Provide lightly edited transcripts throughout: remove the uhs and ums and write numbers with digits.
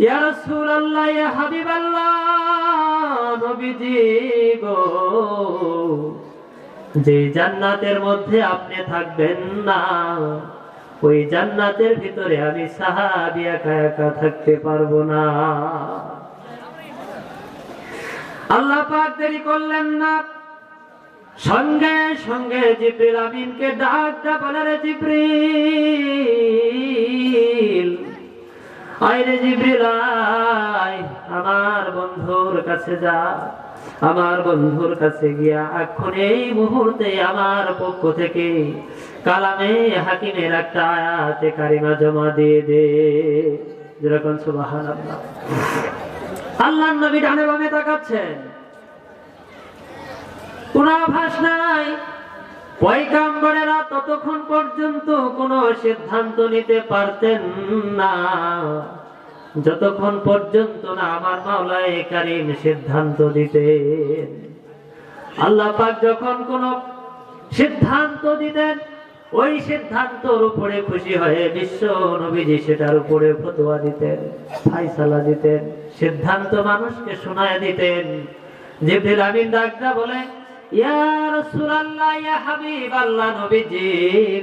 ইয়া রাসূলুল্লাহ, ইয়া হাবিবাল্লাহ, নবীজি গো, যে জান্নাতের মধ্যে আপনি থাকবেন না, ওই জান্নাতের ভিতরে আমি সাহাবী একা একা থাকতে পারবো না। আল্লাহ পাক দেরি করলেন না, সঙ্গে সঙ্গে জিবরিল আমিনকে ডাকটা বলে, রে জিবরিল, আয় রে জিবরিল আয়, আমার বন্ধুর কাছে যা, আমার বন্ধুর কাছে গিয়া এখন এই মুহূর্তে আমার পক্ষ থেকে কালামে হাকিমের একটা আয়াতে কারিমা জমা দিয়ে দে। যেরকম সুবহানাল্লাহ। আল্লাহর নবী ডানে বামে তাকাচ্ছেন, কোনো আভাস নাই। পয়গম্বরেরা ততক্ষণ পর্যন্ত কোনো সিদ্ধান্ত নিতে পারতেন না যতক্ষণ পর্যন্ত না আমার মাওলায়ে কারীম সিদ্ধান্ত দিতেন। আল্লাহ পাক যখন কোন সিদ্ধান্ত দিতেন, ওই সিদ্ধান্তর উপরে খুশি হয়ে বিশ্ব নবীজি সেটার উপরে ফতোয়া দিতেন, ফায়সালা দিতেন, সিদ্ধান্ত মানুষকে শোনায় দিতেন। জিবরিল আমিন ডাকটা বলে, ইয়া রাসূলুল্লাহ, ইয়া হাবিবাল্লাহ, নবীজি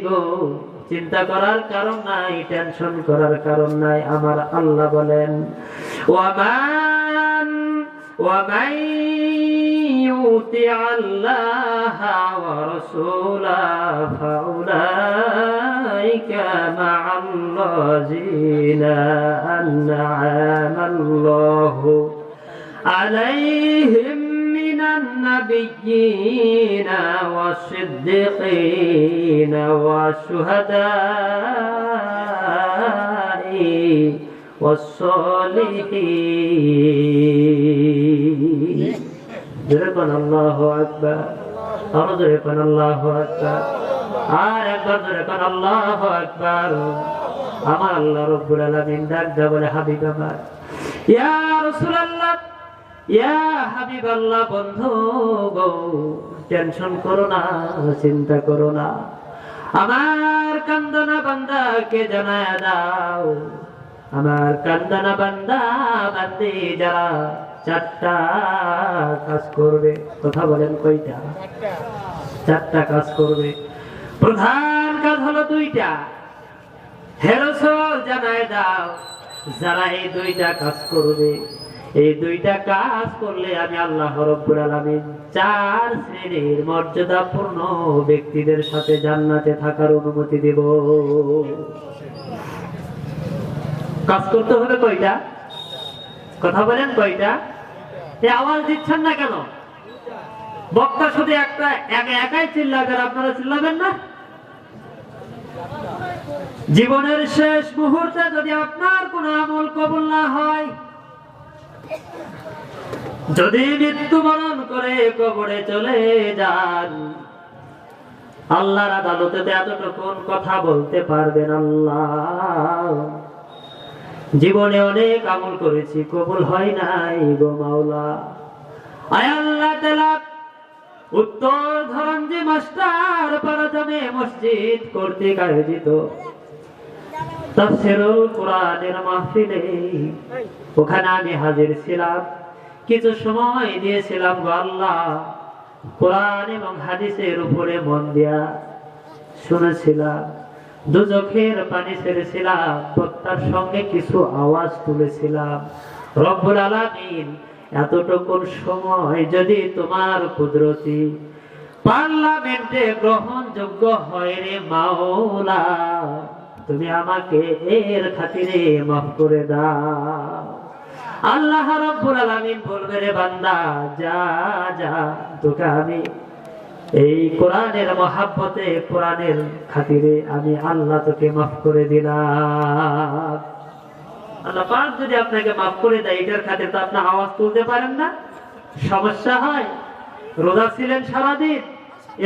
গো, চিন্তা করার কারণ নাই, টেনশন করার কারণ নাই। আমার আল্লাহ বলেন, ওয়ামান ইউতি আল্লাহা ওয়া রাসূলাহু ফাউলাইকা মা'আল্লাযিনা আন'আমা আল্লাহু আলাইহিম মিনান নাবিয়্যিনা ওয়াস-সিদ্দীকিনা ওয়াশ-শুহাদা'i ওয়াস-সালিহিন। যেরকম আল্লাহু আকবার, আরো যেরকম আল্লাহু আকবার, আর একবার যেরকম আল্লাহু আকবার। আমার আল্লাহ রাব্বুল আলামিন ডাকটা বলে, হাবিব আমার, ইয়া রাসূলুল্লাহ, ইয়া হাবিবাল্লাহ, বন্ধু গো, টেনশন করো না, চিন্তা করো না, আমার কান্দনা বান্দাকে জানায়া দাও। আমার কান্দনা বান্দা বান্দি যারা চারটা কাজ করবে, কথা বলেন কয়টা? চারটা কাজ করবে। প্রধান কাজ হলো দুইটা। হে রাসূল, জানায় দাও, যারা এই দুইটা কাজ করবে, এই দুইটা কাজ করলে আমি আল্লাহ রাব্বুল আলামিন চার শ্রেণীর মর্যাদাপূর্ণ ব্যক্তিদের সাথে জান্নাতে থাকার অনুমতি দেব। কাজ করতে হবে কয়টা? কথা বলেন কয়টা? এই আওয়াজ দিচ্ছেন না কেন? বক্তা শুধু একাই চিল্লাবে, আপনারা চিল্লাবেন না? জীবনের শেষ মুহূর্তে যদি আপনার কোনো আমল কবুল না হয়, যদি মৃত্যুবরণ করে কবরে চলে যান, আল্লাহর আদালতে এতটুকুন কথা বলতে পারবেন, আল্লাহ, জীবনে অনেক আমল করেছি, কবুল হয় নাই গো মাওলা। আয় আল্লাহ তাআলা, উত্তর ধরঞ্জি মাস্টার পারাজামে মসজিদ কর্তৃক আয়োজিত তাফসীরুল কোরআনের মাহফিলে ওখানে আমি হাজির ছিলাম। কিছু সময় দিয়েছিলাম গো আল্লাহ, কোরআন এবং হাদিসের উপরে মন দিয়া শুনেছিলাম, দুচোখের পানি ছেড়েছিলাম, বক্তার সঙ্গে কিছু আওয়াজ তুলেছিলাম। রব্বুল আলামিন, এতটুকু সময় যদি তোমার কুদরতি পার্লামেন্টে গ্রহণযোগ্য হয় রে মাওলা, তুমি আমাকে এর খাতিরে মাফ করে দাও। আল্লাহ রাব্বুল আলামিন বলবে, রে বান্দা, যা যা, তোকে আমি এই কোরআনের মহাব্বতে, কোরআনের খাতিরে আমি আল্লাহ তোকে মাফ করে দিলাম। আল্লাহ পাক যদি আপনাকে মাফ করে দেয়, এটার খাতিরে তো আপনি আওয়াজ তুলতে পারেন না, সমস্যা হয়। রোজা ছিলেন সারাদিন,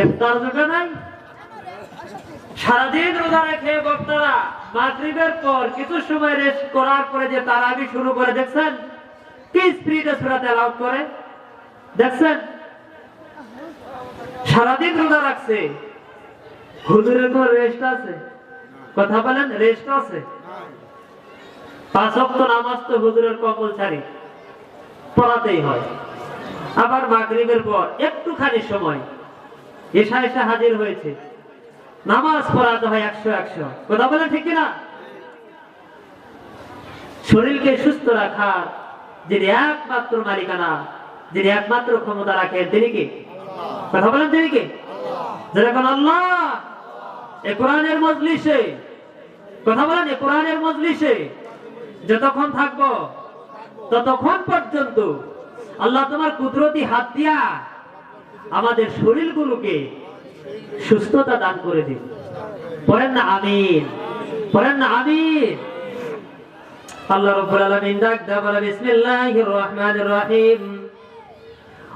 ইফতার জোটে নাই, সারাদিন রোজা রেখে বক্তারা মাগরিবের পর কিছু সময় রেস্ট করার পরে যে তারাবি শুরু করে, দেখছেন কি স্পিডে সূরা তেলাওয়াত করে, দেখছেন? সারাদিন রোজা রাখছে, হুজুরের কোনো রেস্ট আছে? কথা বলেন, রেস্ট আছে? 5 ওয়াক্ত নামাজ তো হুজুরের কম্পালসারি পড়াতেই হয়। আবার মাগরিবের পর একটুখানি সময় এশা এসে হাজির হয়েছে, নামাজ পড়াতে হয় 100 কথা বলে ঠিক কিনা? শরীরকে সুস্থ রাখা যিনি একমাত্র মালিকানা, যিনি একমাত্র ক্ষমতা রাখেন, তিনি কি? কথা বলেন তিনি কি? যেরকম আল্লাহ। এই কোরআনের মজলিসে কথা বলেন, এই কোরআনের মজলিসে যতক্ষণ থাকবো ততক্ষণ পর্যন্ত আল্লাহ তোমার কুদরতি হাত দিয়া আমাদের শরীরগুলোকে সুস্থতা দান করে দিন। পড়েন না আমিন, পড়েন না আমিন। আল্লাহ রাব্বুল আলামিন ডাক দেয়া বলে বিসমিল্লাহির রহমানির রহিম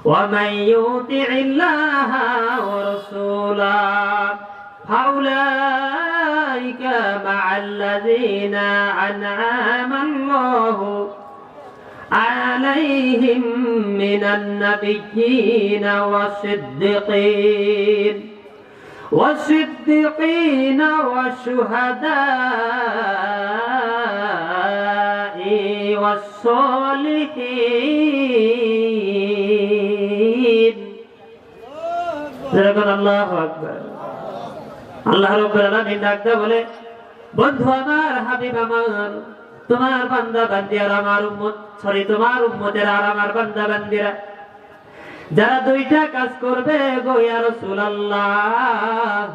ওয়া মান ইউতি'ইল্লাহা ওয়া রাসূলাহু ফাউলাইকা মা'আল্লাযীনা আন'আমা আল্লাহু আলাইহিম মিনান নাবিয়্যিনা والصديقين والشهداء والصالحين। আল্লাহু আকবার। আল্লাহ রাব্বুল আলামিন ডাকতে বলে, বন্ধু আমার, হাবিব আমার, তোমার বান্দা বান্দিরা আমার উম্মত, তোমার উম্মতেরা আর আমার বান্দা বান্দিরা যারা দুইটা কাজ করবে গো ইয়া রাসূলুল্লাহ,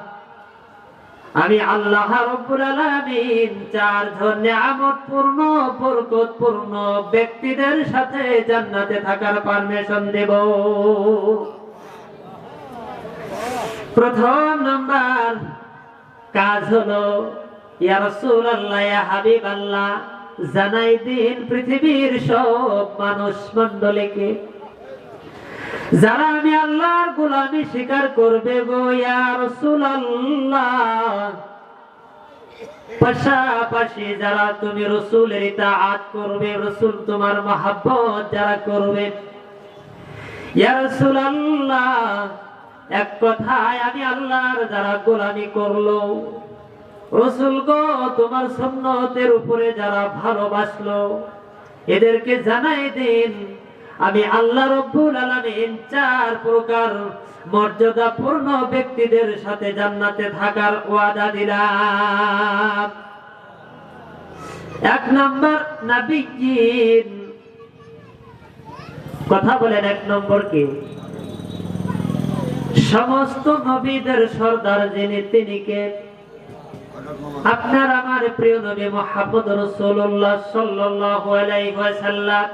আমি আল্লাহ রাব্বুল আলামিন 4 জন নিয়ামতপূর্ণ বরকতপূর্ণ ব্যক্তিদের সাথে জান্নাতে থাকার পারমিশন দেব। প্রথম নাম্বার কাজ হলো ইয়া রাসূলুল্লাহ, ইয়া হাবিবাল্লাহ, জানাই দিন পৃথিবীর সব মানুষ মণ্ডলীকে যারা আমি আল্লাহর গোলামি স্বীকার করবে গো ইয়া রাসূলুল্লাহ, পাশাপাশি যারা তুমি রাসূলের ইতাআত করবে, রাসূল তোমার মহব্বত যারা করবে, ইয়া রাসূলুল্লাহ, এক কথায় আমি আল্লাহর যারা গোলামি করলো, রাসূল গো তোমার সুন্নতের উপরে যারা ভালোবাসলো, এদেরকে জানাই দিন আমি আল্লাহ রাব্বুল আলামিন 4 প্রকার মর্যাদাপূর্ণ ব্যক্তিদের সাথে জান্নাতে থাকার ওয়াদা দিলাম। 1 নম্বর নবীয়িন। কথা বলেন 1 নম্বর কি? সমস্ত নবীদের সর্দার যিনি, তিনি কে? আপনার আমার প্রিয় নবী মুহাম্মদ রাসূলুল্লাহ সাল্লাল্লাহু আলাইহি ওয়াসাল্লাম।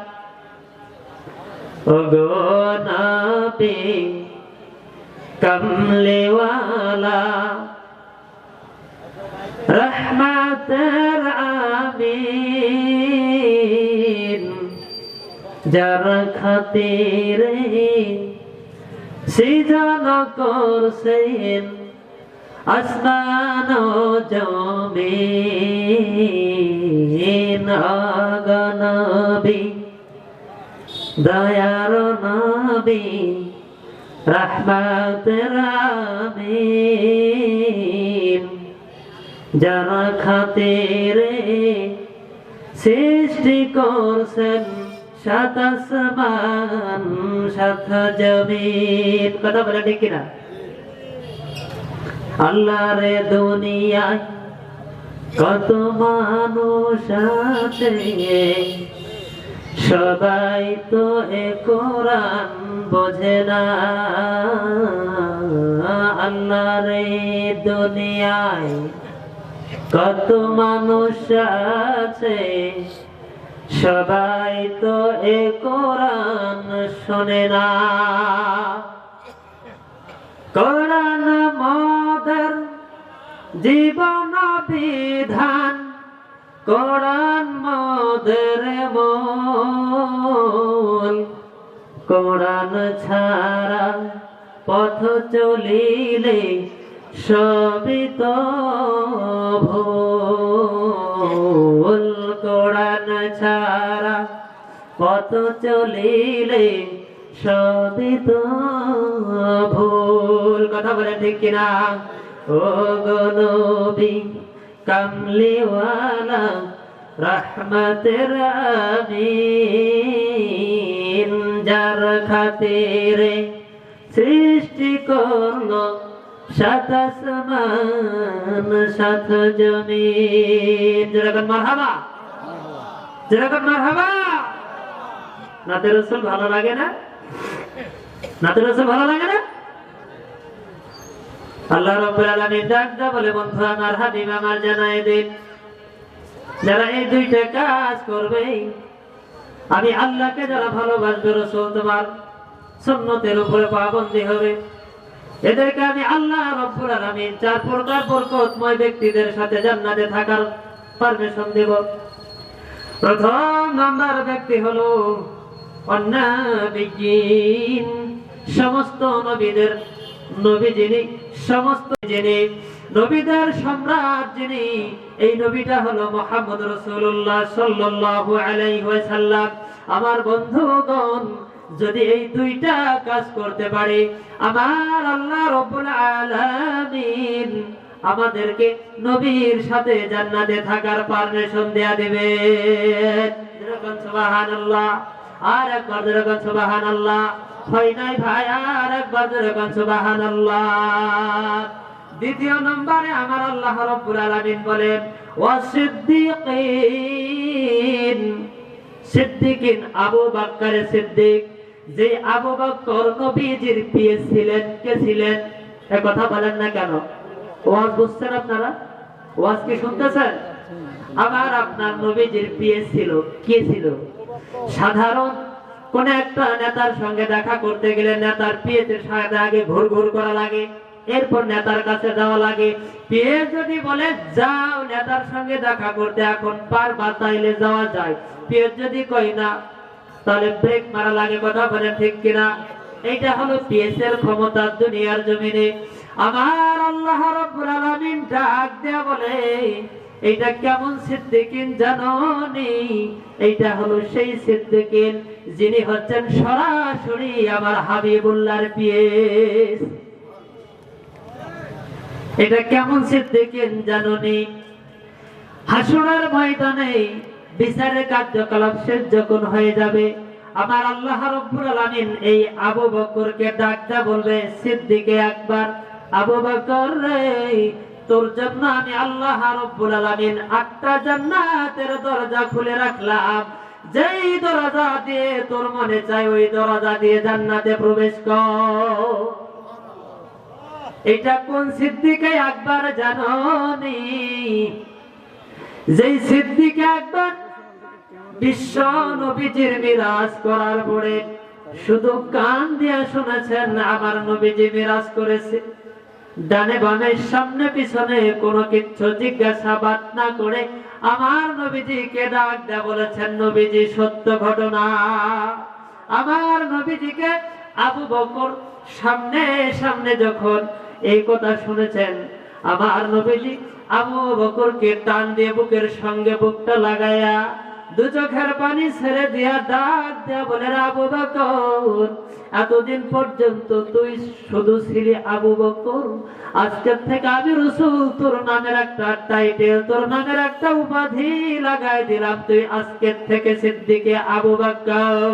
ওগো নবী কমলিওয়ালা, রহমাতের আমিন, যার খাতিরে সিজদা করছেন আসমান ও জমিন। ওগো নবী দয়ার নবী, রহমাতের আমিন, যার খাতিরে সৃষ্টি করছেন 7 আসমান 7 জমিন। কথা বলে ঠিক কিনা? আল্লাহর দুনিয়ায় কত মানুষ আছে, সবাই তো এ কোরআন বোঝে না। আল্লাহর দুনিয়ায় কত মানুষ আছে, সবাই তো এ কোরআন শোনে না। কোরআন আমাদের জীবন বিধান, কোরআন আমাদের মূল। কোরআন ছাড়া পথ চলিলে সবই তো ভুল। কোরআন ছাড়া পথ চলিলে সবই তো ভুল। কথা বলে ঠিক কিনা? ও গো নবী কমলিওয়ালা, রহমতের আমিন, যার খাতিরে সৃষ্টি করলো সাত আসমান সাত জমিন। যেরকম মারহাবা, যেরকম মারহাবা। নাতে রাসূল ভালো লাগে না? নাতে রাসূল ভালো লাগে না? আল্লাহ রাব্বুল আলামিন ডাকটা বলে, বন্ধু আমার, হাবিব আমার, জানাই দিন, যারা এই দুইটা কাজ করবে, আমি আল্লাহকে যারা ভালোবাসবে, রাসূল তোমার সুন্নতের উপরে পাবন্দী হবে, এদেরকে আমি আল্লাহ রাব্বুল আলামিন 4 প্রকার বরকতময় ব্যক্তিদের সাথে জান্নাতে থাকার পারমিশন দেব। প্রথম নাম্বার ব্যক্তি হলো অন্নাবিয়িন, সমস্ত নবীদের নবী যিনি, সমস্ত যিনি নবীদের সম্রাট যিনি, এই নবীটা হলো মুহাম্মদ রাসূলুল্লাহ সাল্লাল্লাহু আলাইহি ওয়াসাল্লাম। আমার বন্ধুগণ, যদি এই দুইটা কাজ করতে পারি, আমার আল্লাহ রাব্বুল আলামিন আমাদেরকে নবীর সাথে জান্নাতে থাকার পারমিশন দেয়া দিবে। যেরকম সুবহানাল্লাহ, আর একবার যেরকম সুবহানাল্লাহ। হয় নাই ভাই, আর একবার যেরকম সুবহানাল্লাহ। দ্বিতীয় নম্বরে আমার আল্লাহ রাব্বুল আলামিন বলেন ওয়াসিদ্দিকিন, সিদ্দিকিন, আবু বকর সিদ্দিক। যে আবু বকর নবীজির প্রিয় ছিলেন, কে ছিলেন? এই কথা বলেন না কেন? ওয়াজ বুঝছেন আপনারা? ওয়াজ কি শুনতেছেন? আবার আপনার নবীজির প্রিয় ছিল, কে ছিল? সাধারণ কোন একটা নেতার সঙ্গে দেখা করতে গেলে নেতার পিএসের সাথে আগে ঘুর করা লাগে, এরপর নেতার কাছে যাওয়া লাগে। পিএস যদি বলে যাও নেতার সঙ্গে দেখা করতে, এখন পারবা, তাইলে যাওয়া যায়। পিএস যদি কই না, তাহলে ব্রেক মারা লাগে। কথা বলেন ঠিক কিনা? এইটা হলো পিএস এর ক্ষমতা দুনিয়ার জমিনে। আমার আল্লাহ রাব্বুল আলামিন ডাক দেয়া বলে, এইটা কেমন সিদ্দিকিন জানোনি? এইটা হলো সেই সিদ্দিকিন যিনি হচ্ছেন সরাসরি আমার হাবিবুল্লাহর পিএস। এটা কেমন সিদ্দিকিন জানোনি? হাসরের ময়দানে বিচারের কার্যকলাপ শেষ যখন হয়ে যাবে, আমার আল্লাহ রাব্বুল আলামিন এই আবু বকরকে ডাকটা বলবে, সিদ্দিকে আকবার, আবু বকর রে, তোর জন্য আমি আল্লাহ রাব্বুল আলামিন 8টা জান্নাতের দরজা খুলে রাখলাম। যেই দরজা দিয়ে তোর মনে চায় ওই দরজা দিয়ে জান্নাতে প্রবেশ কর। এটা কোন সিদ্দিকে আকবার জানোনি? যেই সিদ্দিকে আকবার বিশ্ব নবীজির মিরাজ করার পরে শুধু কান দিয়ে শুনেছেন আমার নবীজি মিরাজ করেছে, ডানে বামে সামনে পিছনে কোনো কিছু জিজ্ঞাসাবাদ না করে আমার নবীজিকে ডাক দেয়া বলেছেন, নবীজি সত্য ঘটনা। আমার নবীজিকে আবু বকর সামনে সামনে যখন এই কথা শুনেছেন, আমার নবীজি আবু বকরকে টান দিয়ে বুকের সঙ্গে বুকটা লাগায়া দু চোখের পানি ছেড়ে দিয়া ডাক দেয়া বলে, আবু বকর, এতদিন পর্যন্ত তুই শুধু ছিলি আবু বকর, আজকের থেকে আমি রাসূল তোর নামের একটা টাইটেল, তোর নামের একটা উপাধি লাগাই দিলাম, তুই আজকের থেকে সিদ্দিকে আবু বকর।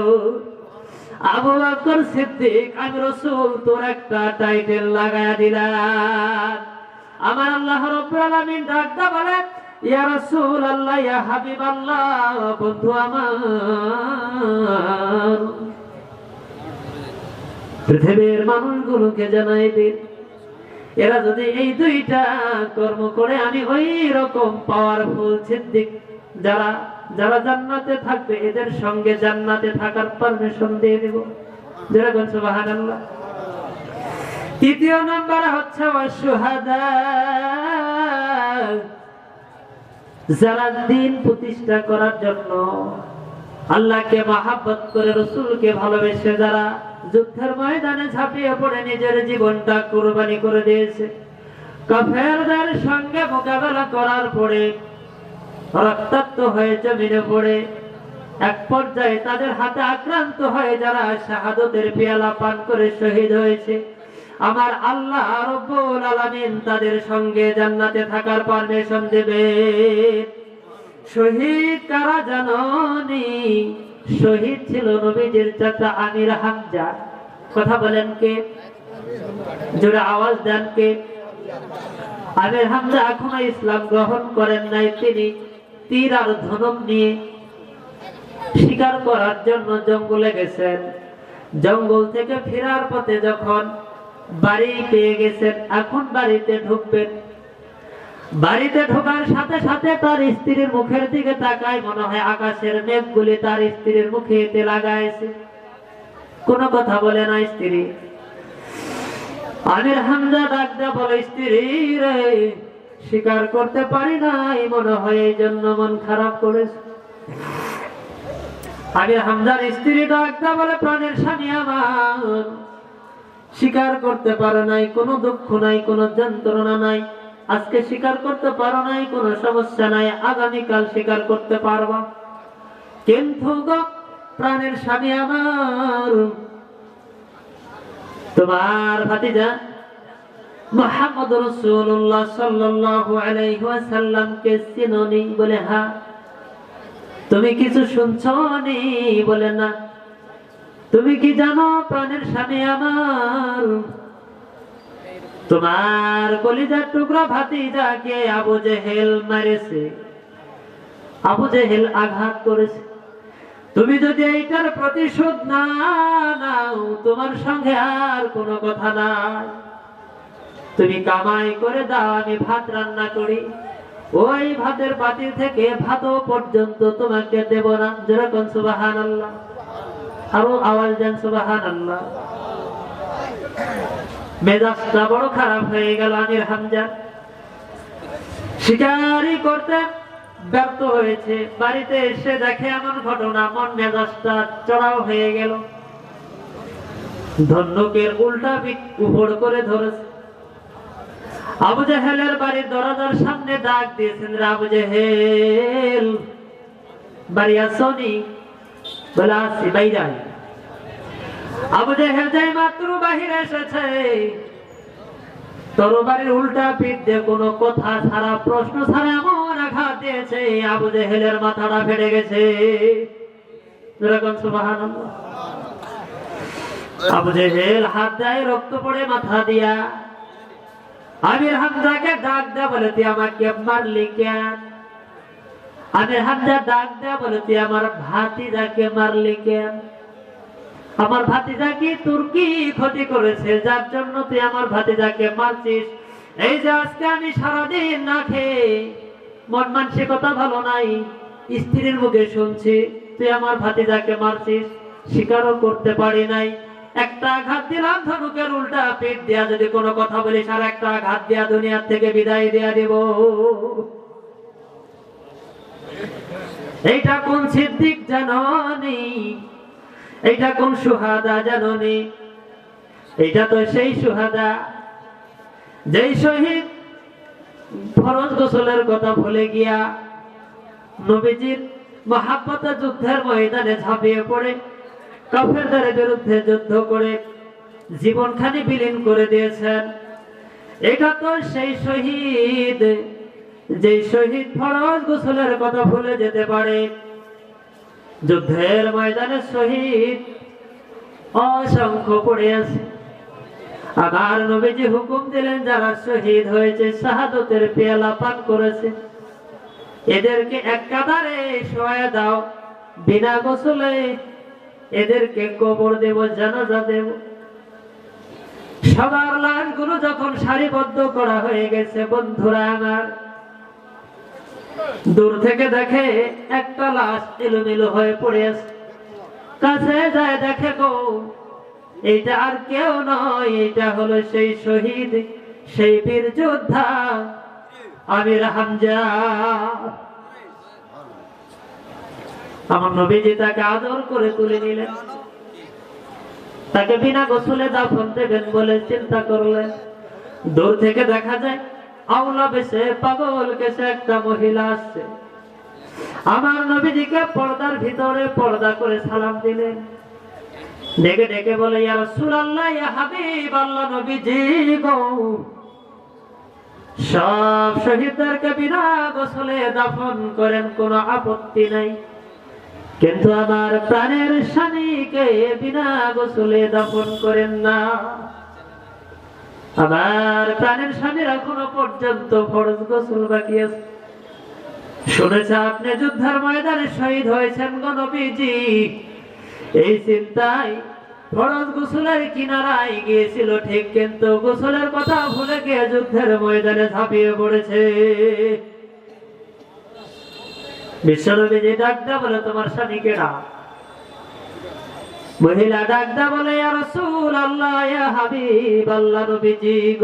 আবু বকর সিদ্দিক, আমি রাসূল তোর একটা টাইটেল লাগাই দিলাম। আমার আল্লাহ রাব্বুল আলামিন ডাকটা বলে, ইয়া রাসূলুল্লাহ, ইয়া হাবিবাল্লাহ, বন্ধু আমার, পৃথিবীর মানুষগুলোকে জানাই দিন, এরা যদি এই দুইটা কর্ম করে, আমি ওই রকম পাওয়ারফুল সিদ্দিক যারা যারা জান্নাতে থাকবে, এদের সঙ্গে জান্নাতে থাকার পারমিশন দিয়ে দেব। যেরকম সুবহানাল্লাহ। তৃতীয় নাম্বার হচ্ছে ওয়াশুহাদা, যারা দিন প্রতিষ্ঠা করার জন্য আল্লাহকে মহব্বত করে, রাসূলকে ভালোবেসে যারা যুদ্ধের ময়দানে ঝাঁপিয়ে পড়ে নিজের জীবনটা কুরবানি করে দিয়েছে, কাফেরদের সঙ্গে মোকাবেলা করার পরে রক্তাক্ত হয়ে জমিনে পড়ে এক পর্যায়ে তাদের হাতে আক্রান্ত হয়ে যারা শাহাদতের পেয়ালা পান করে শহীদ হয়েছে, আমার আল্লাহ রাব্বুল আলামিন তাদের সঙ্গে জান্নাতে থাকার পারমিশন দেবে। শহীদ কারা জাননি? শহীদ ছিল নবীজির চাচা আমির হামজা। কথা বলেন কে? জোরে আওয়াজ দেন কে? আমির হামজা এখনো ইসলাম গ্রহণ করেন নাই। তিনি তীর আর ধনুক নিয়ে শিকার করার জন্য জঙ্গলে গেছেন। জঙ্গল থেকে ফেরার পথে যখন বাড়ি পেয়ে গেছেন, এখন বাড়িতে ঢুকবেন। বাড়িতে ঢোকার সাথে সাথে তার স্ত্রীর মুখের দিকে তাকায়, মনে হয় আকাশের মেঘগুলি তার স্ত্রীর মুখে এতে লাগাইছে। কোনো কথা বলে না স্ত্রী। আমির হামজা ডাক দেয়া বলে, স্ত্রী রে, স্বীকার করতে পারি নাই, মনে হয় এই জন্য মন খারাপ করেছে। আমির হামজার স্ত্রী ডাক দেয়া বলে, প্রাণের স্বামী আমার, স্বীকার করতে পারো নাই, কোনো দুঃখ নাই, কোনো যন্ত্রণা নাই। আজকে স্বীকার করতে পারো নাই, কোনো সমস্যা নাই, আগামীকাল স্বীকার করতে পারবা। কিন্তু গো প্রাণের স্বামী আমার, তোমার ভাতিজা মুহাম্মদ রাসূলুল্লাহ সাল্লাল্লাহু আলাইহি ওয়াসাল্লামকে চিনোনি? বলে হ্যাঁ। তুমি কিছু শুনছনি? বলে না। তুমি কি জানো প্রাণের স্বামী আমার, তোমার কলিজার টুকরা ভাতিজাকে আবু জেহেল মেরেছে, আবু জেহেল আঘাত করেছে। তুমি যদি এইটার প্রতিশোধ না নাও, তোমার সঙ্গে আর কোনো কথা নাই। তুমি কামাই করে দাও, আমি ভাত রান্না করি, ওই ভাতের পাতিল থেকে ভাতও পর্যন্ত তোমাকে দেব না। যেরকম সুবহানাল্লাহ, আরো আওয়াজ দেন সুবহানাল্লাহ। মেজাজটা বড় খারাপ হয়ে গেল আমির হামজা। শিকারি করতে ব্যর্থ হয়েছে, বাড়িতে এসে দেখে এমন ঘটনা, মন মেজাজটা চড়াও হয়ে গেল। ধনুকের উল্টা উপর করে ধরেছে। আবু জেহেলের বাড়ির দরজার সামনে ডাক দিয়েছেন, আবু জেহেল বাড়ি আসনি? বলে আসি, বাইরে আয়। আবু জেহেল যাই মাত্র বাহিরে এসেছে, তরবারির উল্টা পিঠ দিয়ে কোনো কথা ছাড়া, প্রশ্ন ছাড়া এমন আঘাত দিয়েছে, আবু জেহেলের মাথাটা ফেটে গেছে। যেরকম সুবহানাল্লাহ। আবু জেহেল হাত দেয়, রক্ত পড়ে মাথা দিয়া। আমির হামজাকে ডাক দেয়া বলে, তুই আমাকে মারলি কেন? আমির হামজা ডাক দেয়া বলে, তুই আমার ভাতিজাকে মারলি কেন? আমার ভাতিজা কি তোর কি ক্ষতি করেছে যার জন্য তুই আমার ভাতিজাকে মারছিস? এই যে আজকে আমি সারাদিন না খেয়ে, মন মানসিকতা ভালো নাই, স্ত্রীর মুখে শুনছি তুই আমার ভাতিজাকে মারছিস, স্বীকারও করতে পারি নাই। একটা আঘাত দিলাম ধনুকের উল্টা পিঠ দিয়া, যদি কোনো কথা বলিস আর একটা আঘাত দিয়া দুনিয়ার থেকে বিদায় দিয়া দিব। এইটা কোন সিদ্দিক জাননি? এইটা কোন সুহাদা জাননি? এইটা তো সেই সুহাদা যেই শহীদ ফরজ গোসলের কথা ভুলে গিয়া নবীজির মহাব্বতে যুদ্ধের ময়দানে ঝাঁপিয়ে পড়ে কাফেরদের বিরুদ্ধে যুদ্ধ করে জীবনখানি বিলীন করে দিয়েছেন। এটা তো সেই শহীদ যে শহীদ ফরজ গোসলের কথা ভুলে যেতে পারে। যুদ্ধের ময়দানে শহীদ অসংখ্য পড়ে আছে। আমার নবীজি হুকুম দিলেন, যারা শহীদ হয়েছে, শাহাদতের পেয়ালা পান করেছে, এদেরকে এক কাতারে শোয়া দাও, বিনা গোসলে এদেরকে কবর দেব, জানাজা দেব। সবার লাশগুলো যখন সারিবদ্ধ করা হয়ে গেছে, বন্ধুরা আমার, দূর থেকে দেখে একটা লাশ এলোমেলো হয়ে পড়ে আছে। কাছে যায় দেখে, গো এইটা আর কেউ নয়, এইটা হলো সেই শহীদ, সেই বীর যোদ্ধা আমির হামজা। আমার নবীজি তাকে আদর করে তুলে নিলেন, তাকে বিনা গোসলে দাফন দেবেন বলে চিন্তা করলেন। দূর থেকে দেখা যায় আওলা বেশে পাগল কেসে একটা মহিলা আসছে। আমার নবীজিকে পর্দার ভিতরে পর্দা করে সালাম দিলেন, ডেকে ডেকে বলে, ইয়া রাসূলুল্লাহ, ইয়া হাবিব আল্লাহ, নবীজি গো সব শহীদদেরকে বিনা গোসলে দাফন করেন, কোনো আপত্তি নাই, কিন্তু আমার প্রাণের স্বামীকে বিনা গোসলে দাফন করেন না। আমার প্রাণের স্বামীর এখনো পর্যন্ত ফরজ গোসল বাকি আছে। শুনেছে আপনি যুদ্ধের ময়দানে শহীদ হয়েছেন গো নবীজি, এই চিন্তায় ফরজ গোসলের কিনারায় গিয়েছিল ঠিক, কিন্তু গোসলের কথা ভুলে গিয়ে যুদ্ধের ময়দানে ঝাঁপিয়ে পড়েছে। বিশ্বনবীজি ডাকটা বলে, তোমার স্বামী কেডা? মহিলা ডাকটা বলে, ইয়া রাসূলুল্লাহ, ইয়া হাবিবাল্লাহ, নবীজি